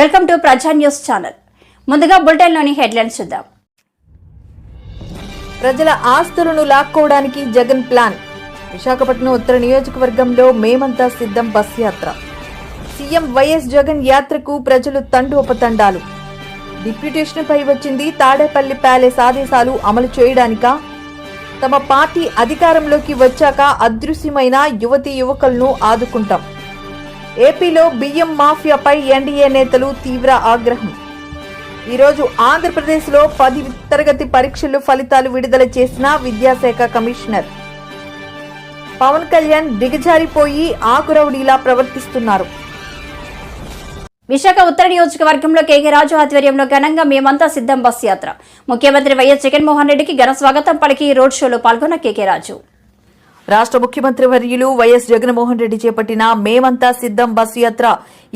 Welcome to ప్రజా news channel. ముందుగా బులెటిన్లోని headlines చూద్దాం. ప్రజల ఆస్తులను లాక్కోవడానికి జగన్ ప్లాన్. విశాఖపట్నం ఉత్తర నియోజకవర్గంలో మేమంతా సిద్ధం బస్ యాత్ర. సీఎం వైఎస్ జగన్ యాత్రకు ప్రజలు తండోపతండాలు. డిప్యూటేషన్పై వచ్చింది తాడేపల్లి ప్యాలెస్ ఆదేశాలు అమలు చేయడానికా? తమ పార్టీ అధికారంలోకి వచ్చాక అదృశ్యమైన యువతీ యువకులను ఆదుకుంటాం. ఏపీలో బియ్యం మాఫియాపై ఎన్డీఏ నేతలు తీవ్ర ఆగ్రహం. ఈరోజు ఆంధ్రప్రదేశ్లో 10వ తరగతి పరీక్షలు ఫలితాలు విడుదల చేసిన విద్యాశాఖ కమిషనర్. పవన్ కళ్యాణ్ దిగజారిపోయి ఆకురౌడీలా ప్రవర్తిస్తున్నారు. విశాఖ ఉత్తర నియోజకవర్గంలో కేకే రాజు ఆధ్వర్యంలో ఘనంగా మేమంతా సిద్ధం బస్ యాత్ర. ముఖ్యమంత్రి వైఎస్ జగన్మోహన్ రెడ్డికి ఘన స్వాగతం పలికి రోడ్ షోలో పాల్గొన్న కేకే రాజు. రాష్ట్ర ముఖ్యమంత్రి వర్యులు వైఎస్ జగన్మోహన్ రెడ్డి చేపట్టిన మేమంతా సిద్ధం బస్సు యాత్ర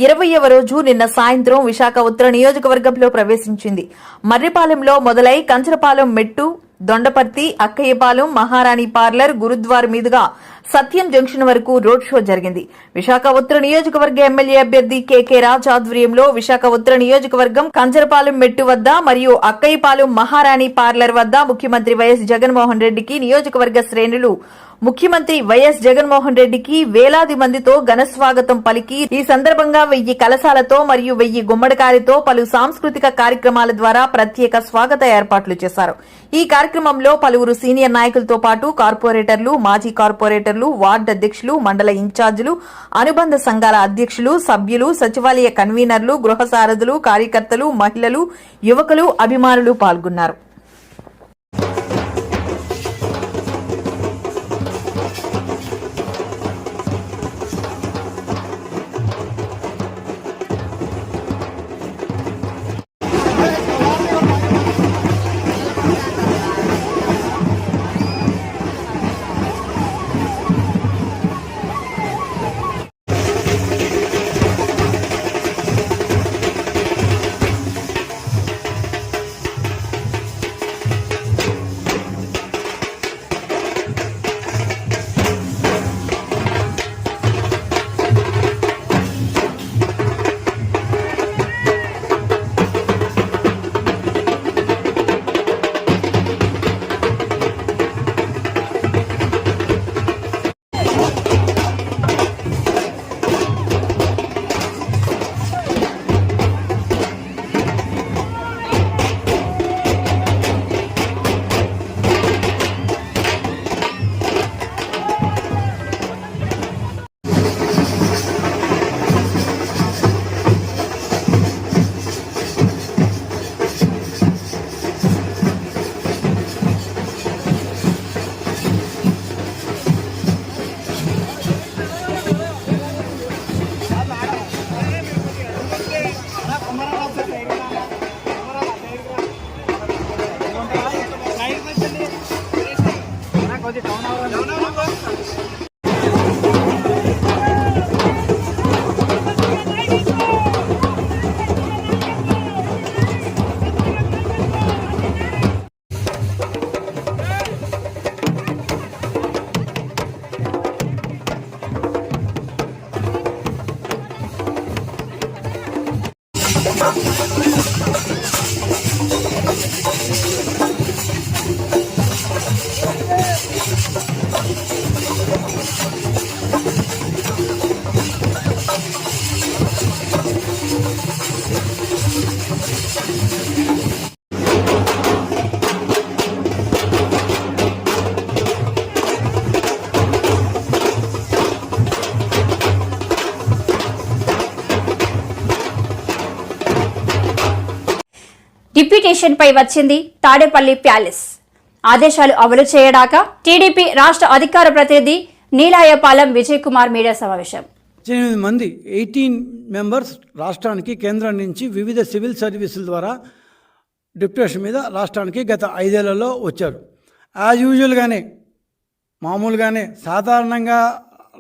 20వ రోజు నిన్న సాయంత్రం విశాఖ ఉత్తర నియోజకవర్గంలో ప్రవేశించింది. మర్రిపాలెంలో మొదలై కంచరపాలెం మెట్టు, దొండపర్తి, అక్కయ్యపాలెం, మహారాణి పార్లర్, గురుద్వార్ మీదుగా సత్యం జంక్షన్ వరకు రోడ్ షో జరిగింది. విశాఖ ఉత్తర నియోజకవర్గ ఎమ్మెల్యే అభ్యర్థి కేకే రాజ్ ఆధ్వర్యంలో విశాఖ ఉత్తర నియోజకవర్గం కంచరపాలెం మెట్టు వద్ద మరియు అక్కయ్యపాలెం, మహారాణి పార్లర్ వద్ద ముఖ్యమంత్రి వైఎస్ జగన్మోహన్ రెడ్డికి నియోజకవర్గ శ్రేణులు ముఖ్యమంత్రి వైఎస్ జగన్మోహన్ రెడ్డికి వేలాది మందితో ఘనస్వాగతం పలికి ఈ సందర్భంగా 1000 కలశాలతో మరియు 1000 గుమ్మడికాయలతో పలు సాంస్కృతిక కార్యక్రమాల ద్వారా ప్రత్యేక స్వాగత ఏర్పాట్లు చేశారు. ఈ కార్యక్రమంలో పలువురు సీనియర్ నాయకులతో పాటు కార్పొరేటర్లు, మాజీ కార్పొరేటర్లు, వార్డు అధ్యక్షులు, మండల ఇన్ఛార్జీలు, అనుబంధ సంఘాల అధ్యక్షులు, సభ్యులు, సచివాలయ కన్వీనర్లు, గృహ సారథులు, కార్యకర్తలు, మహిళలు, యువకులు, అభిమానులు పాల్గొన్నారు. డిప్యూటేషన్ పై వచ్చింది తాడేపల్లి ప్యాలెస్ ఆదేశాలు అమలు చేయడాక టీడీపీ రాష్ట్ర అధికార ప్రతినిధి నీలాయపాలెం విజయ్ కుమార్ మీడియా సమావేశం. 18 మంది 18 మెంబర్స్ రాష్ట్రానికి కేంద్రం నుంచి వివిధ సివిల్ సర్వీసుల ద్వారా డిప్యూటేషన్ మీద రాష్ట్రానికి గత 5 ఏళ్లలో వచ్చారు. యాజ్ యూజువల్గానే మామూలుగానే సాధారణంగా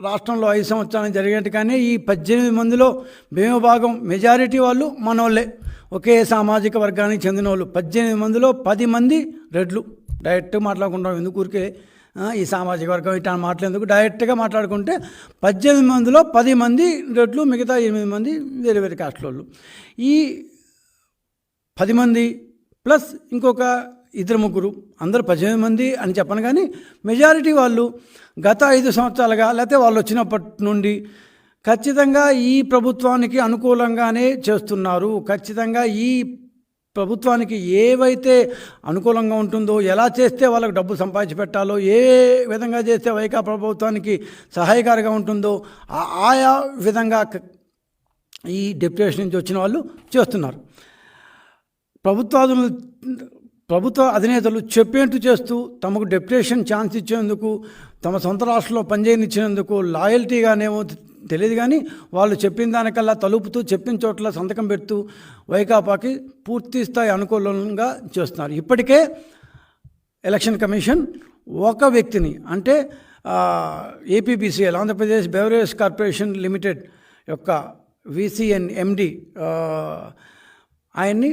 రాష్ట్రంలో 5 సంవత్సరాలు జరిగేట్టుగానే ఈ 18 మందిలో భీమభాగం మెజారిటీ వాళ్ళు మనోళ్ళే, ఒకే సామాజిక వర్గానికి చెందిన వాళ్ళు. 18 మందిలో 10 మంది రెడ్లు. డైరెక్ట్ మాట్లాడుకుంటాం, ఎందుకు ఊరికే ఈ సామాజిక వర్గం ఇట్లా మాట్లాడేందుకు డైరెక్ట్గా మాట్లాడుకుంటే 18 మందిలో 10 మంది రెడ్లు, మిగతా 8 మంది వేరే వేరే కాస్ట్ల వాళ్ళు. ఈ 10 మంది ప్లస్ ఇంకొక 2-3 అందరూ 18 మంది అని చెప్పను, కానీ మెజారిటీ వాళ్ళు గత 5 సంవత్సరాలుగా లేకపోతే వాళ్ళు వచ్చినప్పటి నుండి ఖచ్చితంగా ఈ ప్రభుత్వానికి అనుకూలంగానే చేస్తున్నారు. ఖచ్చితంగా ఈ ప్రభుత్వానికి ఏవైతే అనుకూలంగా ఉంటుందో, ఎలా చేస్తే వాళ్ళకు డబ్బు సంపాదించి పెట్టాలో, ఏ విధంగా చేస్తే వైకాపా ప్రభుత్వానికి సహాయకారిగా ఉంటుందో ఆయా విధంగా ఈ డెప్యుటేషన్ నుంచి వచ్చిన వాళ్ళు చేస్తున్నారు. ప్రభుత్వ అధినేతలు చెప్పేంటూ చేస్తూ తమకు డెప్యుటేషన్ ఛాన్స్ ఇచ్చేందుకు, తమ సొంత రాష్ట్రంలో పనిచేయనిచ్చినందుకు లాయల్టీగానేమో తెలియదు, కానీ వాళ్ళు చెప్పిన దానికల్లా తలుపుతూ, చెప్పిన చోట్ల సంతకం పెడుతూ వైకాపాకి పూర్తి స్థాయి అనుకూలంగా చేస్తున్నారు. ఇప్పటికే ఎలక్షన్ కమిషన్ ఒక వ్యక్తిని, అంటే APBCL Andhra Pradesh beverage corporation limited యొక్క VCN MD ఆయన్ని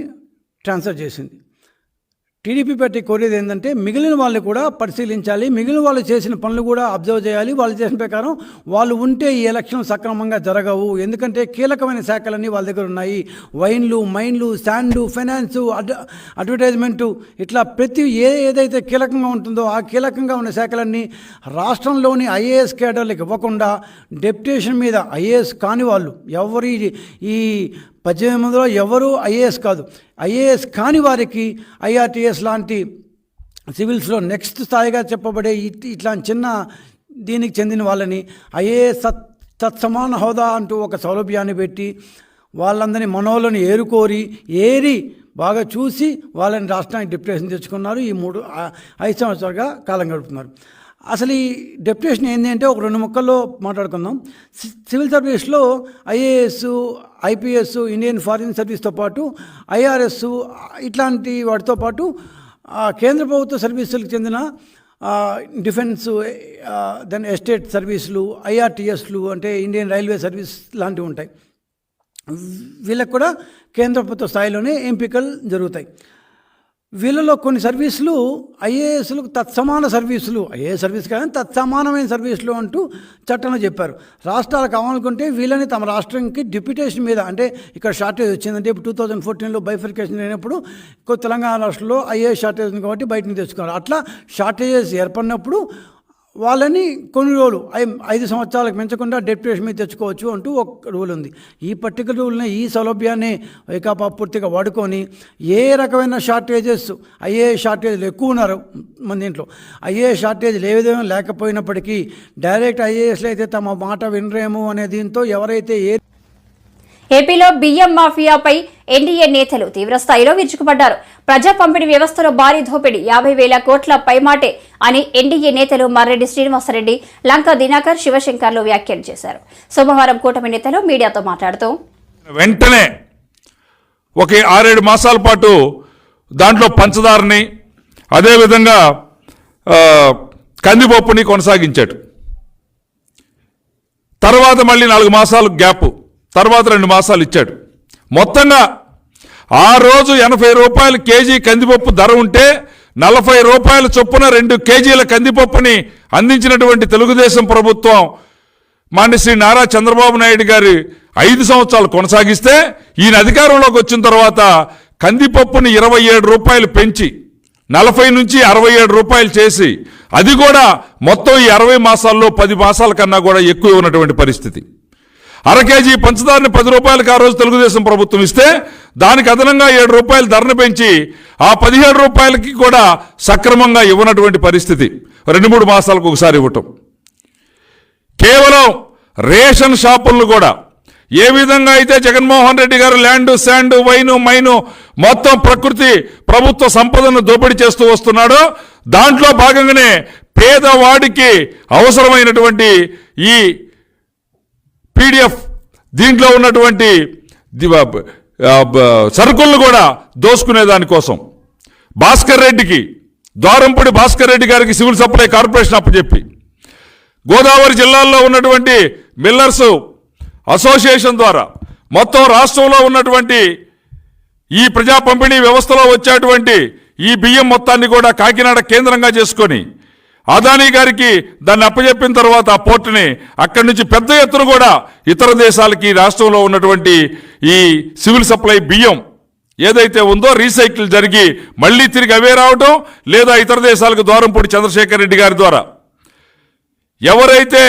ట్రాన్స్ఫర్ చేసింది. టీడీపీ పార్టీ కోరేది ఏంటంటే మిగిలిన వాళ్ళు కూడా పరిశీలించాలి, మిగిలిన వాళ్ళు చేసిన పనులు కూడా అబ్జర్వ్ చేయాలి. వాళ్ళు చేసిన ప్రకారం వాళ్ళు ఉంటే ఈ ఎలక్షన్ సక్రమంగా జరగవు. ఎందుకంటే కీలకమైన శాఖలన్నీ వాళ్ళ దగ్గర ఉన్నాయి. వైన్లు, మైన్లు, శాండు, ఫైనాన్సు, అడ్వర్టైజ్మెంటు, ఇట్లా ప్రతి ఏదైతే కీలకంగా ఉంటుందో ఆ కీలకంగా ఉన్న శాఖలన్నీ రాష్ట్రంలోని IAS కేడర్లకు ఇవ్వకుండా డెప్యుటేషన్ మీద IAS కాని వాళ్ళు ఎవరు, ఈ 18 మందిలో ఎవరు IAS కాదు, IAS కాని వారికి IRTS లాంటి సివిల్స్లో నెక్స్ట్ స్థాయిగా చెప్పబడే ఇట్లాంటి చిన్న దీనికి చెందిన వాళ్ళని IAS తత్సమాన హోదా అంటూ ఒక సౌలభ్యాన్ని పెట్టి వాళ్ళందరినీ మనోళ్ళని ఏరి బాగా చూసి వాళ్ళని రాష్ట్రానికి డెప్యుటేషన్ తెచ్చుకున్నారు. ఈ 5 సంవత్సరాలుగా కాలం గడుపుతున్నారు. అసలు ఈ డెప్యుటేషన్ ఏంటి అంటే ఒక 2 ముక్కల్లో మాట్లాడుకుందాం. సివిల్ సర్వీస్లో IAS, IPS, ఇండియన్ ఫారిన్ సర్వీస్తో పాటు IRS ఇట్లాంటి వాటితో పాటు కేంద్ర ప్రభుత్వ సర్వీసులకు చెందిన డిఫెన్స్, దెన్ ఎస్టేట్ సర్వీసులు, IRTSలు అంటే ఇండియన్ రైల్వే సర్వీస్ లాంటివి ఉంటాయి. వీళ్ళకు కూడా కేంద్ర ప్రభుత్వ స్థాయిలోనే ఎంపికలు జరుగుతాయి. వీళ్ళలో కొన్ని సర్వీసులు IASలకు తత్సమాన సర్వీసులు, IAS సర్వీస్ కానీ తత్సమానమైన సర్వీసులు అంటూ చట్టంలో చెప్పారు. రాష్ట్రాలు కావాలనుకుంటే వీళ్ళని తమ రాష్ట్రానికి డిప్యుటేషన్ మీద, అంటే ఇక్కడ షార్టేజ్ వచ్చిందంటే ఇప్పుడు 2014లో బైఫర్కేషన్ అయినప్పుడు తెలంగాణ రాష్ట్రంలో IAS షార్టేజ్ ఉంది కాబట్టి బయట నుంచి తెచ్చుకున్నారు. అట్లా షార్టేజెస్ ఏర్పడినప్పుడు వాళ్ళని కొన్ని రోజులు 5 సంవత్సరాలకు మించకుండా డెప్యుటేషన్ మీద తెచ్చుకోవచ్చు అంటూ ఒక రూల్ ఉంది. ఈ పర్టికులర్ రూల్ని, ఈ సౌలభ్యాన్ని వైకాపా పూర్తిగా వాడుకొని ఏ రకమైన షార్టేజెస్, IAS షార్టేజ్లు ఎక్కువ ఉన్నారు మన దీంట్లో. IAS షార్టేజ్లు ఏ విధంగా లేకపోయినప్పటికీ డైరెక్ట్ IASలో అయితే తమ మాట వినరేమో అనే దీంతో ఎవరైతే ఏపీలో బియ్యం మాఫియాపై ఎన్డీఏ నేతలు తీవ్రస్థాయిలో విరుచుకుపడ్డారు. ప్రజా పంపిణీ వ్యవస్థలో భారీ దోపిడీ, 50,000 కోట్ల పైమాటే అని ఎన్డీఏ నేతలు మర్రెడ్డి శ్రీనివాసరెడ్డి, లంకా దినాకర్, శివశంకర్లు వ్యాఖ్యలు చేశారు. సోమవారం కూటమి నేతలు మీడియాతో మాట్లాడుతూ వెంటనే ఒక 6-7 మాసాల పాటు దాంట్లో పంచదారని, అదేవిధంగా కందిపప్పుని కొనసాగించాడు. తర్వాత మళ్ళీ 4 మాసాలు గ్యాప్, తర్వాత 2 మాసాలు ఇచ్చాడు. మొత్తంగా ఆ రోజు 80 రూపాయలు కేజీ కందిపప్పు ధర ఉంటే 40 రూపాయల చొప్పున 2 కేజీల కందిపప్పుని అందించినటువంటి తెలుగుదేశం ప్రభుత్వం మాన్యశ్రీ నారా చంద్రబాబు నాయుడు గారి 5 సంవత్సరాలు కొనసాగిస్తే ఈయన అధికారంలోకి వచ్చిన తర్వాత కందిపప్పుని 27 రూపాయలు పెంచి 40 నుంచి 67 రూపాయలు చేసి, అది కూడా మొత్తం ఈ 60 మాసాల్లో 10 మాసాల కన్నా కూడా ఎక్కువ ఉన్నటువంటి పరిస్థితి. 1/2 కేజీ పంచదారని 10 రూపాయలకి ఆ రోజు తెలుగుదేశం ప్రభుత్వం ఇస్తే దానికి అదనంగా 7 రూపాయలు ధరను పెంచి ఆ 17 రూపాయలకి కూడా సక్రమంగా ఇవ్వనటువంటి పరిస్థితి 2-3 మాసాలకు ఒకసారి ఇవ్వటం. కేవలం రేషన్ షాపులను కూడా ఏ విధంగా అయితే జగన్మోహన్ రెడ్డి గారు ల్యాండ్, శాండ్, వైను, మైను మొత్తం ప్రకృతి ప్రభుత్వ సంపదను దోపిడీ చేస్తూ వస్తున్నాడో దాంట్లో భాగంగానే పేదవాడికి అవసరమైనటువంటి ఈ PDF దీంట్లో ఉన్నటువంటి సరుకులను కూడా దోసుకునే దానికోసం భాస్కర్ రెడ్డికి, ద్వారంపూడి భాస్కర్ రెడ్డి గారికి సివిల్ సప్లై కార్పొరేషన్ అప్పచెప్పి, గోదావరి జిల్లాల్లో ఉన్నటువంటి మిల్లర్స్ అసోసియేషన్ ద్వారా మొత్తం రాష్ట్రంలో ఉన్నటువంటి ఈ ప్రజా పంపిణీ వ్యవస్థలో వచ్చేటువంటి ఈ బియ్యం మొత్తాన్ని కూడా కాకినాడ కేంద్రంగా చేసుకొని అదానీ గారికి దాన్ని అప్పచెప్పిన తర్వాత ఆ పోర్టుని అక్కడి నుంచి పెద్ద ఎత్తున కూడా ఇతర దేశాలకి రాష్ట్రంలో ఉన్నటువంటి ఈ సివిల్ సప్లై బియ్యం ఏదైతే ఉందో రీసైకిల్ జరిగి మళ్ళీ తిరిగి అవే రావడం లేదా ఇతర దేశాలకు ద్వారంపూడి చంద్రశేఖర్ రెడ్డి గారి ద్వారా ఎవరైతే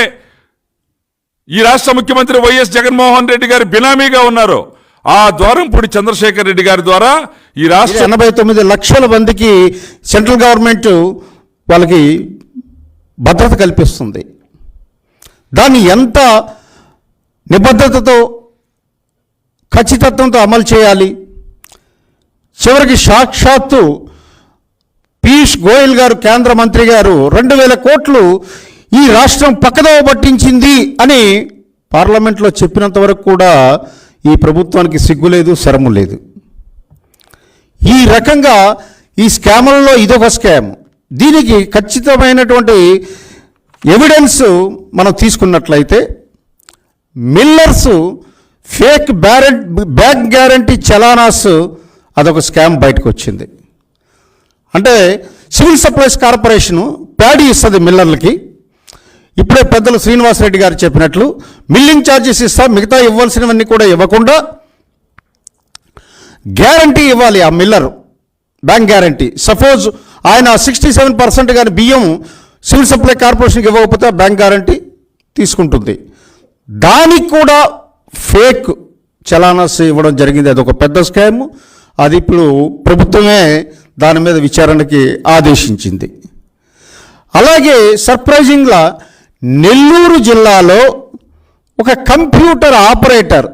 ఈ రాష్ట్ర ముఖ్యమంత్రి వైఎస్ జగన్మోహన్ రెడ్డి గారి బినామీగా ఉన్నారో ఆ ద్వారంపూడి చంద్రశేఖర్ రెడ్డి గారి ద్వారా ఈ రాష్ట్ర 89 లక్షల మందికి సెంట్రల్ గవర్నమెంట్ వాళ్ళకి భద్రత కల్పిస్తుంది. దాన్ని ఎంత నిబద్ధతతో ఖచ్చితత్వంతో అమలు చేయాలి. చివరికి సాక్షాత్తు పీయూష్ గోయల్ గారు కేంద్ర మంత్రి గారు 2000 కోట్లు ఈ రాష్ట్రం పక్కదోవ పట్టించింది అని పార్లమెంట్లో చెప్పినంత వరకు కూడా ఈ ప్రభుత్వానికి సిగ్గులేదు, శరము లేదు. ఈ రకంగా ఈ స్కాములలో ఇదొక స్కామ్. దీనికి ఖచ్చితమైనటువంటి ఎవిడెన్స్ మనం తీసుకున్నట్లయితే millers fake bank guarantee challans అదొక స్కామ్ బయటకు వచ్చింది. అంటే సివిల్ సప్లైస్ కార్పొరేషను ప్యాడీ ఇస్తుంది మిల్లర్లకి. ఇప్పుడే పెద్దలు శ్రీనివాసరెడ్డి గారు చెప్పినట్లు మిల్లింగ్ ఛార్జెస్ ఇస్తా, మిగతా ఇవ్వాల్సినవన్నీ కూడా ఇవ్వకుండా గ్యారంటీ ఇవ్వాలి ఆ మిల్లర్, బ్యాంక్ గ్యారంటీ. సపోజ్ ఆయన 67% కానీ బియ్యం సివిల్ సప్లై కార్పొరేషన్కి ఇవ్వకపోతే బ్యాంక్ గ్యారంటీ తీసుకుంటుంది. దానికి కూడా ఫేక్ చలానాస్ ఇవ్వడం జరిగింది. అదొక పెద్ద స్కామ్. అది ఇప్పుడు ప్రభుత్వమే దాని మీద విచారణకి ఆదేశించింది. అలాగే సర్ప్రైజింగ్గా నెల్లూరు జిల్లాలో ఒక కంప్యూటర్ ఆపరేటర్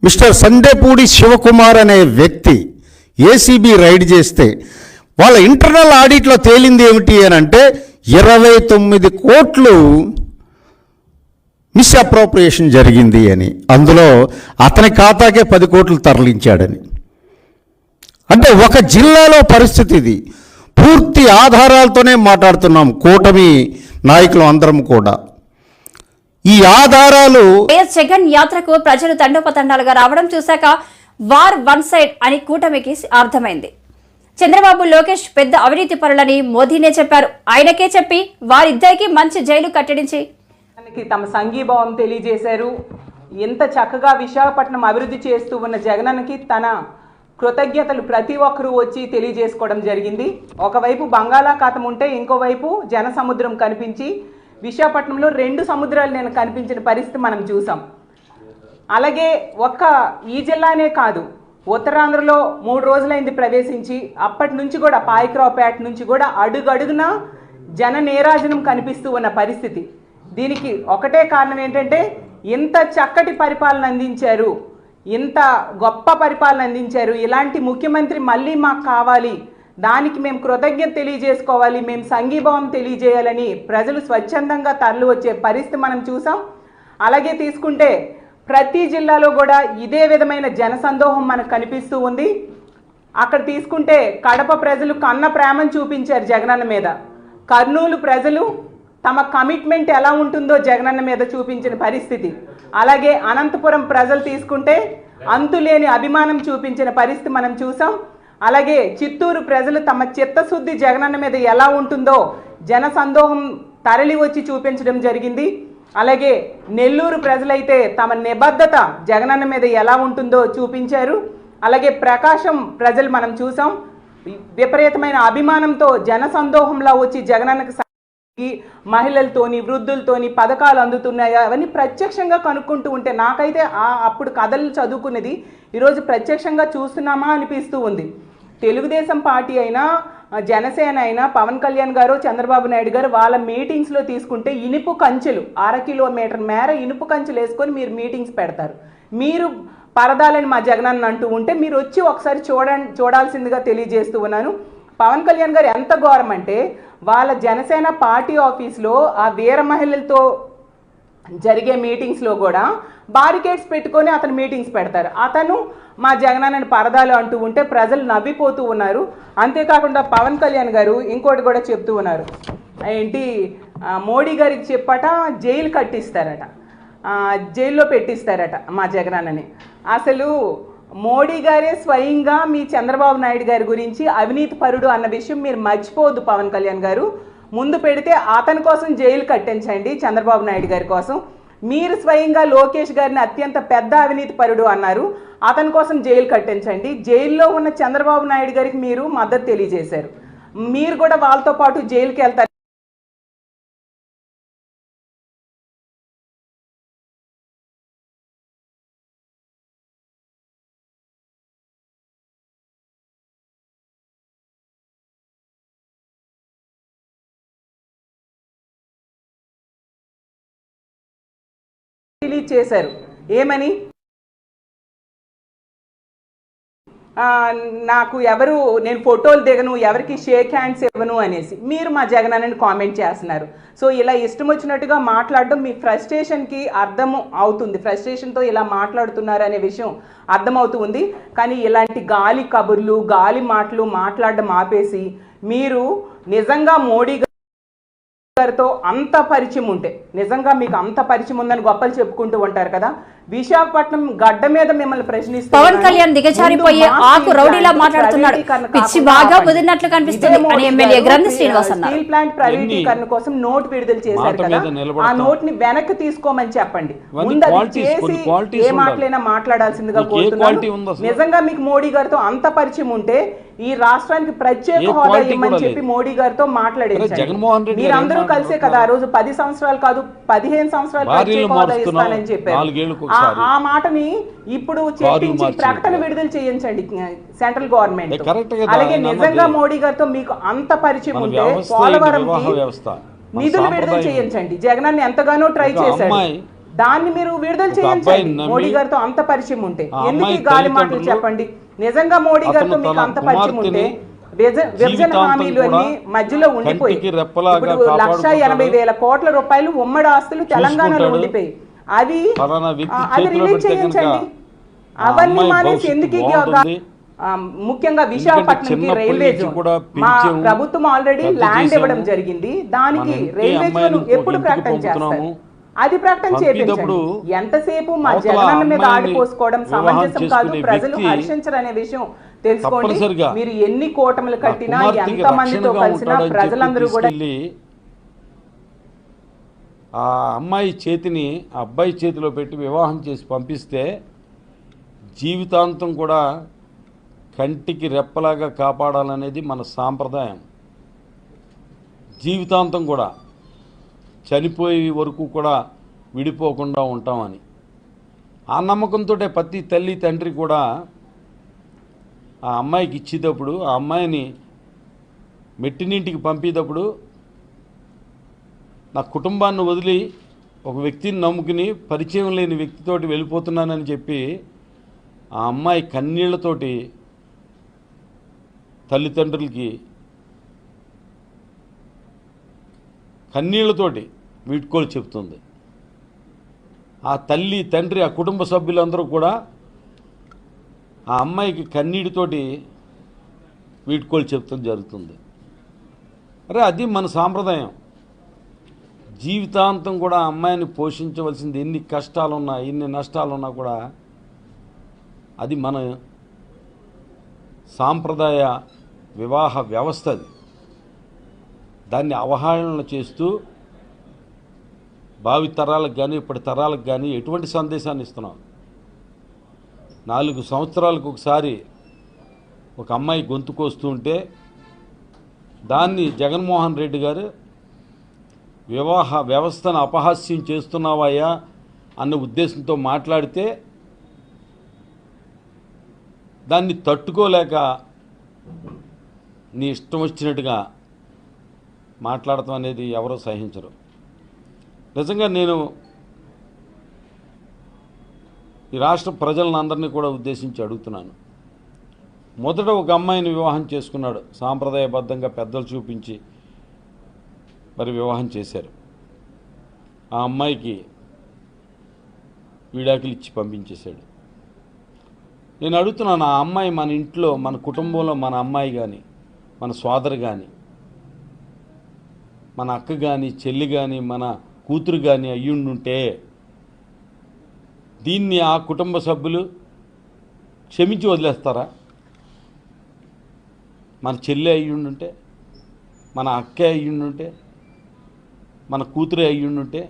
మిస్టర్ సందేపూడి శివకుమార్ అనే వ్యక్తి ఏసీబీ రైడ్ చేస్తే వాళ్ళ ఇంటర్నల్ ఆడిట్లో తేలింది ఏమిటి అని అంటే 29 కోట్లు మిస్అప్రోప్రియేషన్ జరిగింది అని. అందులో అతని ఖాతాకే 10 కోట్లు తరలించాడని. అంటే ఒక జిల్లాలో పరిస్థితి ఇది. పూర్తి ఆధారాలతోనే మాట్లాడుతున్నాం కూటమి నాయకులు అందరం కూడా. ఈ ఆధారాలు వైఎస్ జగన్ యాత్రకు ప్రజలు తండోపతండాలుగా రావడం చూశాక వార్ వన్ సైడ్ అని కూటమికి అర్థమైంది. చంద్రబాబు లోకేష్ పెద్ద అవినీతి పరులని మోదీనే చెప్పారు. ఆయనకే చెప్పి వారిద్దరికి మంచి జైలు కట్టడించి తమ సంఘీభావం తెలియజేశారు. ఎంత చక్కగా విశాఖపట్నం అభివృద్ధి చేస్తూ ఉన్న జగనన్నకి తన కృతజ్ఞతలు ప్రతి ఒక్కరూ వచ్చి తెలియజేసుకోవడం జరిగింది. ఒకవైపు బంగాళాఖాతం ఉంటే ఇంకోవైపు జన సముద్రం కనిపించి విశాఖపట్నంలో 2 సముద్రాలు నేను కనిపించిన పరిస్థితి మనం చూసాం. అలాగే ఒక్క ఈ జిల్లానే కాదు, ఉత్తరాంధ్రలో 3 రోజులైంది ప్రవేశించి. అప్పటి నుంచి కూడా పాయకరావుపేట నుంచి కూడా అడుగడుగున జన నీరాజనం కనిపిస్తూ ఉన్న పరిస్థితి. దీనికి ఒకటే కారణం ఏంటంటే ఇంత చక్కటి పరిపాలన అందించారు, ఇంత గొప్ప పరిపాలన అందించారు. ఇలాంటి ముఖ్యమంత్రి మళ్ళీ మాకు కావాలి, దానికి మేము కృతజ్ఞత తెలియజేసుకోవాలి, మేము సంఘీభావం తెలియజేయాలని ప్రజలు స్వచ్ఛందంగా తరలి వచ్చే పరిస్థితి మనం చూసాం. అలాగే తీసుకుంటే ప్రతి జిల్లాలో కూడా ఇదే విధమైన జనసందోహం మనకు కనిపిస్తూ ఉంది. అక్కడ తీసుకుంటే కడప ప్రజలు కన్న ప్రేమను చూపించారు జగనన్న మీద. కర్నూలు ప్రజలు తమ కమిట్మెంట్ ఎలా ఉంటుందో జగనన్న మీద చూపించిన పరిస్థితి. అలాగే అనంతపురం ప్రజలు తీసుకుంటే అంతులేని అభిమానం చూపించిన పరిస్థితి మనం చూసాం. అలాగే చిత్తూరు ప్రజలు తమ చిత్తశుద్ధి జగనన్న మీద ఎలా ఉంటుందో జన సందోహం తరలి వచ్చి చూపించడం జరిగింది. అలాగే నెల్లూరు ప్రజలైతే తమ నిబద్ధత జగనన్న మీద ఎలా ఉంటుందో చూపించారు. అలాగే ప్రకాశం ప్రజలు మనం చూసాం, విపరీతమైన అభిమానంతో జన సందోహంలా వచ్చి జగనన్నకు మహిళలతోని వృద్ధులతోని పథకాలు అందుతున్నాయా అవన్నీ ప్రత్యక్షంగా కనుక్కుంటూ ఉంటే నాకైతే అప్పుడు కథలు చదువుకునేది ఈరోజు ప్రత్యక్షంగా చూస్తున్నామా అనిపిస్తూ ఉంది. తెలుగుదేశం పార్టీ అయినా జనసేన అయినా పవన్ కళ్యాణ్ గారు చంద్రబాబు నాయుడు గారు వాళ్ళ మీటింగ్స్లో తీసుకుంటే ఇనుపు కంచెలు 1/2 కిలోమీటర్ మేర ఇనుపు కంచెలు వేసుకొని మీరు మీటింగ్స్ పెడతారు. మీరు పరదాలని మా జగనన్న అంటూ ఉంటే మీరు వచ్చి ఒకసారి చూడాల్సిందిగా తెలియజేస్తూ ఉన్నాను. పవన్ కళ్యాణ్ గారు ఎంత ఘోరం అంటే వాళ్ళ జనసేన పార్టీ ఆఫీస్లో ఆ వీర మహిళలతో జరిగే మీటింగ్స్లో కూడా బారికేడ్స్ పెట్టుకొని అతను మీటింగ్స్ పెడతారు. అతను మా జగనన్నని పరదాలు అంటూ ఉంటే ప్రజలు నవ్విపోతూ ఉన్నారు. అంతేకాకుండా పవన్ కళ్యాణ్ గారు ఇంకోటి కూడా చెప్తూ ఉన్నారు, ఏంటి మోడీ గారికి చెప్పట జైలు కట్టిస్తారట, జైల్లో పెట్టిస్తారట మా జగనన్నని. అసలు మోడీ గారే స్వయంగా మీ చంద్రబాబు నాయుడు గారి గురించి అవినీతి పరుడు అన్న విషయం మీరు మర్చిపోవద్దు పవన్ కళ్యాణ్ గారు. ముందు పెడితే అతని కోసం జైలు కట్టించండి చంద్రబాబు నాయుడు గారి కోసం. మీరు స్వయంగా లోకేష్ గారిని అత్యంత పెద్ద అవినీతి పరుడు అన్నారు, అతని కోసం జైలు కట్టించండి. జైల్లో ఉన్న చంద్రబాబు నాయుడు గారికి మీరు మద్దతు తెలియజేశారు, మీరు కూడా వాళ్ళతో పాటు జైలుకి వెళ్తారు. రిలీజ్ చేశారు ఏమని, నాకు ఎవరు, నేను ఫోటోలు దిగను, ఎవరికి షేక్ హ్యాండ్స్ ఇవ్వను అనేసి మీరు మా జగనన్నని కామెంట్ చేస్తున్నారు. సో ఇలా ఇష్టం వచ్చినట్టుగా మాట్లాడడం మీ ఫ్రస్ట్రేషన్కి అర్థం అవుతుంది, ఫ్రస్ట్రేషన్తో ఇలా మాట్లాడుతున్నారు అనే విషయం అర్థమవుతుంది. కానీ ఇలాంటి గాలి కబుర్లు, గాలి మాటలు మాట్లాడడం ఆపేసి మీరు నిజంగా మోడీ గారితో అంత పరిచయం ఉంటే, నిజంగా మీకు అంత పరిచయం ఉందని గొప్పలు చెప్పుకుంటూ ఉంటారు కదా, విశాఖపట్నం గడ్డ మీద మిమ్మల్ని ప్రశ్నిస్తారు. పవన్ కళ్యాణ్ దిగజారిపోయే ఆకు రౌడీలా మాట్లాడుతున్నాడు, పిచ్చి బాగా ముదిరినట్లు కనిపిస్తుంది అని ఎమ్మెల్యే గ్రంథి శ్రీనివాస్ అన్నారు. స్టీల్ ప్లాంట్ ప్రైవేటీకరణ కోసం నోట్ విడుదల చేశారు కదా, ఆ నోట్ ని వెనక్కి తీసుకోమని చెప్పండి. ముందు చేసి ఏ మాటలైనా మాట్లాడాల్సిందిగా కోరుతున్నాను. నిజంగా మీకు మోడీ గారితో అంత పరిచయం ఉంటే ఈ రాష్ట్రానికి ప్రత్యేక హోదా ఇవ్వమని చెప్పి మోడీ గారితో మాట్లాడేది. మీరందరూ కలిసే కదా ఆ రోజు 10 సంవత్సరాలు కాదు 15 సంవత్సరాలు ప్రత్యేక హోదా ఇస్తానని చెప్పారు. ఆ మాటని ఇప్పుడు చెప్పించి ప్రకటన విడుదల చేయించండి సెంట్రల్ గవర్నమెంట్. అలాగే నిజంగా మోడీ గారితో మీకు అంత పరిచయం ఉంటే పోలవరంకి నిధులు విడుదల చేయించండి. జగనాన్ని ఎంతగానో ట్రై చేశాడు, దాన్ని మీరు విడుదల చేయించండి. మోడీ గారితో అంత పరిచయం ఉంటే ఎందుకు గాలి మాటలు చెప్పండి. నిజంగా మోడీ గారితో మీకు అంత పరిచయం ఉంటే విభజన హామీలు అన్ని మధ్యలో ఉండిపోయి ఇప్పుడు 1,80,000 కోట్ల రూపాయలు ఉమ్మడి ఆస్తులు తెలంగాణలో ఉండిపోయి అవి రిలీజ్ చేయించండి. అవన్నీ మానేసి ఎందుకు ముఖ్యంగా విశాఖపట్నంకి రైల్వే జోన్ మా ప్రభుత్వం ఆల్రెడీ ల్యాండ్ ఇవ్వడం జరిగింది, దానికి రైల్వే జోన్ ఎప్పుడు ప్రకటన చేస్తారు, అది ప్రకటన చేయించండి. ఎంతసేపు మా జగనన్న మీద ఆడిపోసుకోవడం సమంజసం కాదు, ప్రజలు హర్షించరు అనే విషయం తెలుసుకోండి. మీరు ఎన్ని కూటములు కట్టినా ఎంత మందితో కలిసినా ప్రజలందరూ కూడా ఆ అమ్మాయి చేతిని ఆ అబ్బాయి చేతిలో పెట్టి వివాహం చేసి పంపిస్తే జీవితాంతం కూడా కంటికి రెప్పలాగా కాపాడాలనేది మన సాంప్రదాయం. జీవితాంతం కూడా చనిపోయే వరకు కూడా విడిపోకుండా ఉంటామని ఆ నమ్మకంతో ప్రతి తల్లి తండ్రి కూడా ఆ అమ్మాయికి ఇచ్చేటప్పుడు, ఆ అమ్మాయిని మెట్టినింటికి పంపేటప్పుడు నా కుటుంబాన్ని వదిలి ఒక వ్యక్తిని నమ్ముకుని పరిచయం లేని వ్యక్తితోటి వెళ్ళిపోతున్నానని చెప్పి ఆ అమ్మాయి కన్నీళ్లతోటి తల్లిదండ్రులకి కన్నీళ్లతోటి వీడ్కోలు చెప్తుంది. ఆ తల్లి తండ్రి ఆ కుటుంబ సభ్యులందరూ కూడా ఆ అమ్మాయికి కన్నీటితోటి వీడ్కోలు చెప్తాం జరుగుతుంది. అరే అది మన సాంప్రదాయం. జీవితాంతం కూడా ఆ అమ్మాయిని పోషించవలసింది, ఎన్ని కష్టాలున్నా ఎన్ని నష్టాలున్నా కూడా అది మన సాంప్రదాయ వివాహ వ్యవస్థ. అది దాన్ని అవహేళన చేస్తూ భావి తరాలకు కానీ ఇప్పటి తరాలకు కానీ ఎటువంటి సందేశాన్ని ఇస్తున్నాం. 4 సంవత్సరాలకు ఒకసారి ఒక అమ్మాయి గొంతు కోస్తూ ఉంటే దాన్ని జగన్మోహన్ రెడ్డి గారు వివాహ వ్యవస్థను అపహాస్యం చేస్తున్నావయ్యా అన్న ఉద్దేశంతో మాట్లాడితే దాన్ని తట్టుకోలేక నీ ఇష్టం వచ్చినట్టుగా మాట్లాడటం అనేది ఎవరో సహించరు. నిజంగా నేను ఈ రాష్ట్ర ప్రజలను అందరినీ కూడా ఉద్దేశించి అడుగుతున్నాను. మొదట ఒక అమ్మాయిని వివాహం చేసుకున్నాడు, సాంప్రదాయబద్ధంగా పెద్దలు చూపించి మరి వివాహం చేశారు. ఆ అమ్మాయికి విడాకులు ఇచ్చి పంపించేశాడు. నేను అడుగుతున్నాను, ఆ అమ్మాయి మన ఇంట్లో మన కుటుంబంలో మన అమ్మాయి కానీ మన సోదరు కానీ మన అక్క కానీ చెల్లి కానీ మన కూతురు కానీ అయ్యుండుంటే దీన్ని ఆ కుటుంబ సభ్యులు క్షమించి వదిలేస్తారా? మన చెల్లి అయ్యుండుంటే, మన అక్కే అయ్యుండుంటే, మన కూతురే అయ్యుండుంటే,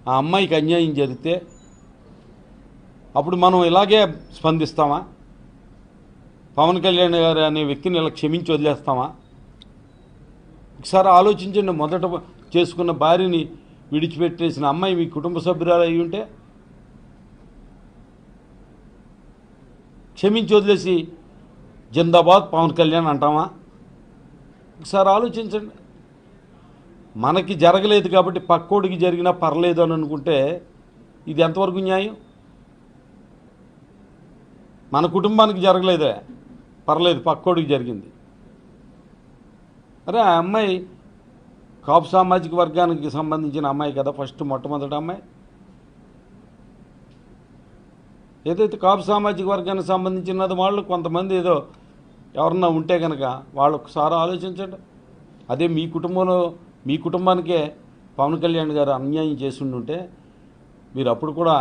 ఆ అమ్మాయికి అన్యాయం జరిగితే అప్పుడు మనం ఇలాగే స్పందిస్తామా? పవన్ కళ్యాణ్ గారు అనే వ్యక్తిని ఇలా క్షమించి వదిలేస్తామా? ఒకసారి ఆలోచించండి. మొదట చేసుకున్న భార్యని విడిచిపెట్టేసిన అమ్మాయి మీ కుటుంబ సభ్యురాలు అయి ఉంటే క్షమించి వదిలేసి జిందాబాద్ పవన్ కళ్యాణ్ అంటామా? ఒకసారి ఆలోచించండి. మనకి జరగలేదు కాబట్టి పక్కోడికి జరిగినా పర్లేదు అని అనుకుంటే ఇది ఎంతవరకు న్యాయం? మన కుటుంబానికి జరగలేదే, పర్లేదు, పక్కోడికి జరిగింది. అరే ఆ అమ్మాయి కాపు సామాజిక వర్గానికి సంబంధించిన అమ్మాయి కదా, ఫస్ట్ మొట్టమొదటి అమ్మాయి. ఏదైతే కాపు సామాజిక వర్గానికి సంబంధించినది వాళ్ళు కొంతమంది ఏదో ఎవరన్నా ఉంటే కనుక వాళ్ళు ఒకసారి ఆలోచించండి. అదే మీ కుటుంబంలో మీ కుటుంబానికే పవన్ కళ్యాణ్ గారు అన్యాయం చేస్తుంటే మీరు అప్పుడు కూడా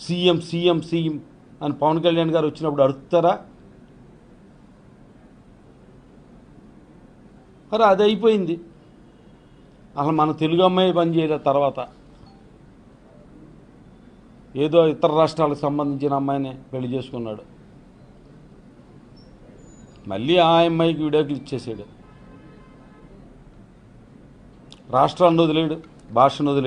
సీఎం సీఎం సీఎం అని పవన్ కళ్యాణ్ గారు వచ్చినప్పుడు అడుగుతారా? అరే అది అయిపోయింది. అసలు మన తెలుగు అమ్మాయి పని చేయలేదు. తర్వాత ఏదో ఇతర రాష్ట్రాలకు సంబంధించిన అమ్మాయినే పెళ్లి చేసుకున్నాడు. మళ్ళీ ఆ అమ్మాయికి వీడియోకి ఇచ్చేసాడు. రాష్ట్రాన్ని వదిలేడు, భాషను వదిలేడు.